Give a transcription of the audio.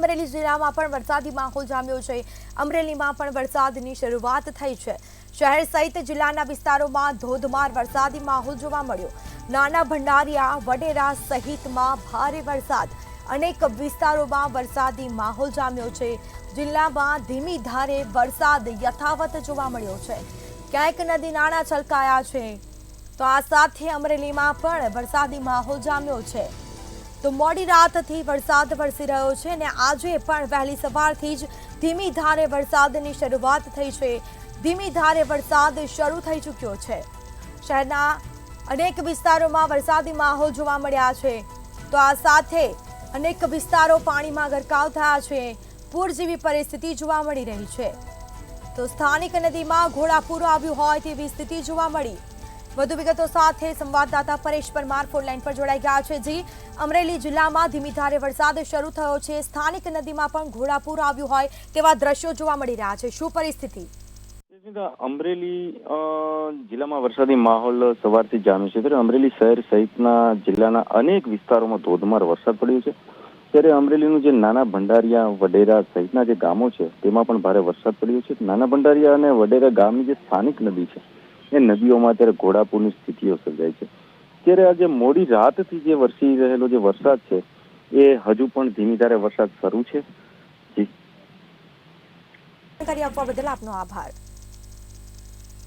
અમરેલી જિલ્લામાં પણ વરસાદી માહોલ જામ્યો છે। અમરેલીમાં પણ વરસાદની શરૂઆત થઈ છે। શહેર સહિત જિલ્લાના વિસ્તારોમાં ધોધમાર વરસાદી માહોલ જોવા મળ્યો। નાના ભંડારિયા, વડેરા સહિતમાં ભારે વરસાદ, અનેક વિસ્તારોમાં વરસાદી માહોલ જામ્યો છે। જિલ્લામાં ધીમી ધારે વરસાદ યથાવત જોવા મળ્યો છે। ક્યાંક નદી નાળા છલકાયા છે, તો આ સાથે અમરેલીમાં પણ વરસાદી માહોલ જામ્યો છે। તો મોડી રાતથી વરસાદ વરસી રહ્યો છે અને આજે પણ વહેલી સવારથી જ ધીમી ધારે વરસાદની શરૂઆત થઈ છે। ધીમી ધારે વરસાદ શરૂ થઈ ચૂક્યો છે। શહેરના અનેક વિસ્તારોમાં વરસાદી માહોલ જોવા મળ્યા છે। તો આ સાથે અનેક વિસ્તારો પાણીમાં ગરકાવ થયા છે। પૂર જેવી પરિસ્થિતિ જોવા મળી રહી છે। તો સ્થાનિક નદીમાં ઘોડાપૂર આવ્યું હોય તેવી સ્થિતિ જોવા મળી। વધુ વિગતો સાથે સંવાદદાતા પરેશ પરમાર ફોન લાઈન પર જોડાઈ ગયા છે। જી, અમરેલી જિલ્લામાં ધીમી ધારે વરસાદ શરૂ થયો છે। સ્થાનિક નદીમાં પણ ઘોડાપૂર આવ્યું હોય તેવા દ્રશ્યો જોવા મળી રહ્યા છે। શું પરિસ્થિતિ? અમરેલી જિલ્લામાં વરસાદી માહોલ સવારથી જામ્યો છે, ત્યારે અમરેલી શહેર સહિતના જિલ્લાના અનેક વિસ્તારોમાં ધોધમાર વરસાદ પડ્યો છે। ત્યારે અમરેલીનું જે નાના ભંડારિયા, વડેરા સહિતના જે ગામો છે તેમાં પણ ભારે વરસાદ પડ્યો છે। નાના ભંડારિયા અને વડેરા ગામની જે સ્થાનિક નદી છે એ નદીઓમાં અત્યારે ઘોડાપૂરની સ્થિતિઓ સર્જાય છે। ત્યારે આજે મોડી રાતથી જે વરસી રહેલો જે વરસાદ છે એ હજુ પણ ધીમી ધારે વરસાદ શરૂ છે। જાણકારી આપવા બદલ આપનો આભાર।